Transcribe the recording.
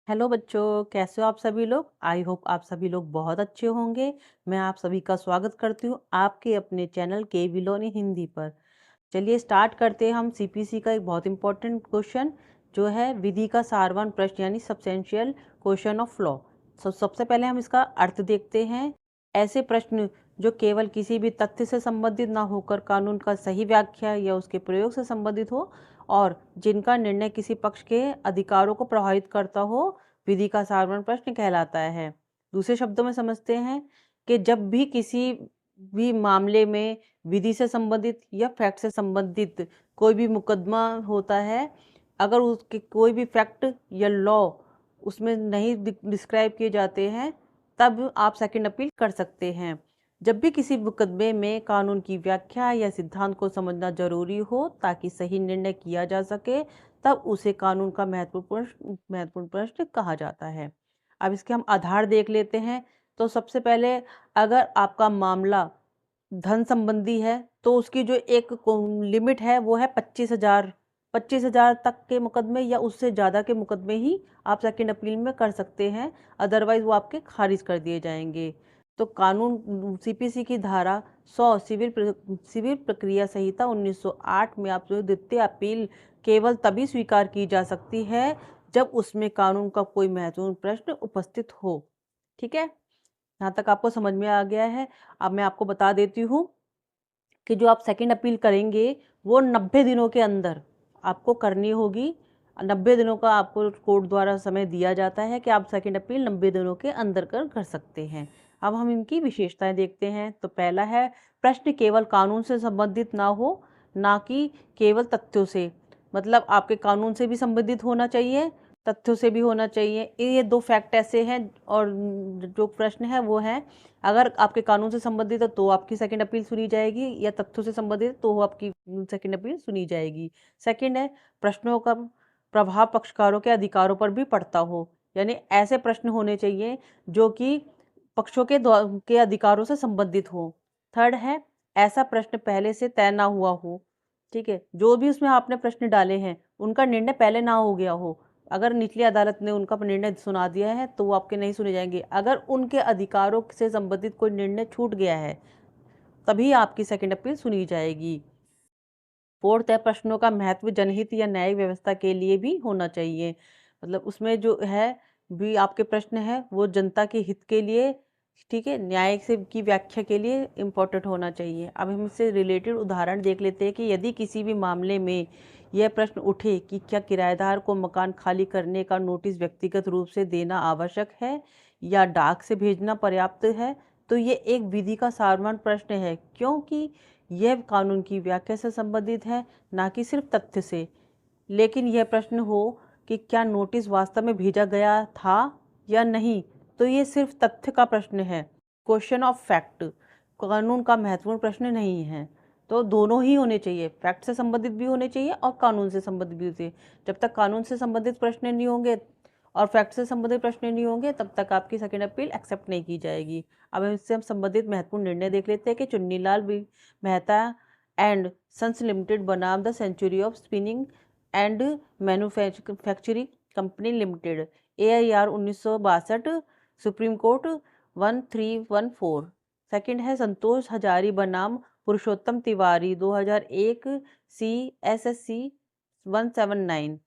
Hello बच्चों, कैसे हो आप सभी लोग। आई होप आप सभी लोग बहुत अच्छे होंगे। मैं आप सभी का स्वागत करती हूँ आपके अपने चैनल के विलोनी हिंदी पर। चलिए स्टार्ट करते हैं हम सीपीसी का एक बहुत इंपॉर्टेंट क्वेश्चन जो है विधि का सारवान प्रश्न यानी सब्सटेंशियल क्वेश्चन ऑफ लॉ। सबसे पहले हम इसका अर्थ देखते हैं। ऐसे प्रश्न जो केवल किसी भी तथ्य से संबंधित ना होकर कानून का सही व्याख्या या उसके प्रयोग से संबंधित हो और जिनका निर्णय किसी पक्ष के अधिकारों को प्रभावित करता हो, विधि का सारवान प्रश्न कहलाता है। दूसरे शब्दों में समझते हैं कि जब भी किसी भी मामले में विधि से संबंधित या फैक्ट से संबंधित कोई भी मुकदमा होता है, अगर उसके कोई भी फैक्ट या लॉ उसमें नहीं डिस्क्राइब किए जाते हैं, तब आप सेकंड अपील कर सकते हैं। जब भी किसी मुकदमे में कानून की व्याख्या या सिद्धांत को समझना जरूरी हो ताकि सही निर्णय किया जा सके, तब उसे कानून का महत्वपूर्ण प्रश्न कहा जाता है। अब इसके हम आधार देख लेते हैं। तो सबसे पहले, अगर आपका मामला धन संबंधी है तो उसकी जो एक लिमिट है वो है 25,000। 25,000 तक के मुकदमे या उससे ज़्यादा के मुकदमे ही आप सेकंड अपील में कर सकते हैं, अदरवाइज वो आपके खारिज कर दिए जाएंगे। तो कानून सीपीसी की धारा 100 सिविल प्रक्रिया संहिता 1908 में आप जो द्वितीय अपील केवल तभी स्वीकार की जा सकती है जब उसमें कानून का कोई महत्वपूर्ण प्रश्न उपस्थित हो। ठीक है, यहाँ तक आपको समझ में आ गया है। अब मैं आपको बता देती हूँ कि जो आप सेकंड अपील करेंगे वो 90 दिनों के अंदर आपको करनी होगी। 90 दिनों का आपको कोर्ट द्वारा समय दिया जाता है कि आप सेकंड अपील 90 दिनों के अंदर कर सकते हैं। अब हम इनकी विशेषताएं देखते हैं। तो पहला है, प्रश्न केवल कानून से संबंधित ना हो, ना कि केवल तथ्यों से। मतलब आपके कानून से भी संबंधित होना चाहिए, तथ्यों से भी होना चाहिए। ये दो फैक्ट ऐसे हैं। और जो प्रश्न है वो है, अगर आपके कानून से संबंधित है तो आपकी सेकंड अपील सुनी जाएगी, या तथ्यों से संबंधित तो आपकी सेकंड अपील सुनी जाएगी। सेकंड है, प्रश्नों का प्रभाव पक्षकारों के अधिकारों पर भी पड़ता हो, यानी ऐसे प्रश्न होने चाहिए जो कि पक्षों के अधिकारों से संबंधित हो। थर्ड है, ऐसा प्रश्न पहले से तय ना हुआ हो। ठीक है, जो भी उसमें आपने प्रश्न डाले हैं उनका निर्णय पहले ना हो गया हो। अगर निचली अदालत ने उनका निर्णय सुना दिया है तो वो आपके नहीं सुने जाएंगे। अगर उनके अधिकारों से संबंधित कोई निर्णय छूट गया है तभी आपकी सेकंड अपील सुनी जाएगी। फोर्थ है, प्रश्नों का महत्व जनहित या न्यायिक व्यवस्था के लिए भी होना चाहिए। मतलब उसमें जो है भी आपके प्रश्न है वो जनता के हित के लिए, ठीक है, न्याय से की व्याख्या के लिए इम्पोर्टेंट होना चाहिए। अब हम इससे रिलेटेड उदाहरण देख लेते हैं कि यदि किसी भी मामले में यह प्रश्न उठे कि क्या किराएदार को मकान खाली करने का नोटिस व्यक्तिगत रूप से देना आवश्यक है या डाक से भेजना पर्याप्त है, तो ये एक विधि का सारवान प्रश्न है, क्योंकि यह कानून की व्याख्या से संबंधित है, ना कि सिर्फ तथ्य से। लेकिन यह प्रश्न हो कि क्या नोटिस वास्तव में भेजा गया था या नहीं, तो ये सिर्फ तथ्य का प्रश्न है, क्वेश्चन ऑफ फैक्ट, कानून का महत्वपूर्ण प्रश्न नहीं है। तो दोनों ही होने चाहिए, फैक्ट से संबंधित भी होने चाहिए और कानून से संबंधित भी होने चाहिए। जब तक कानून से संबंधित प्रश्न नहीं होंगे और फैक्ट से संबंधित प्रश्न नहीं होंगे तब तक आपकी सेकेंड अपील एक्सेप्ट नहीं की जाएगी। अब इससे हम संबंधित महत्वपूर्ण निर्णय देख लेते हैं कि Chunnilal Mehta and sons limited बनाम the century of spinning and manufacturing company limited, AIR 1962, supreme court 1314। Second है, संतोष हजारी बनाम पुरुषोत्तम तिवारी 2001, CSSC 179।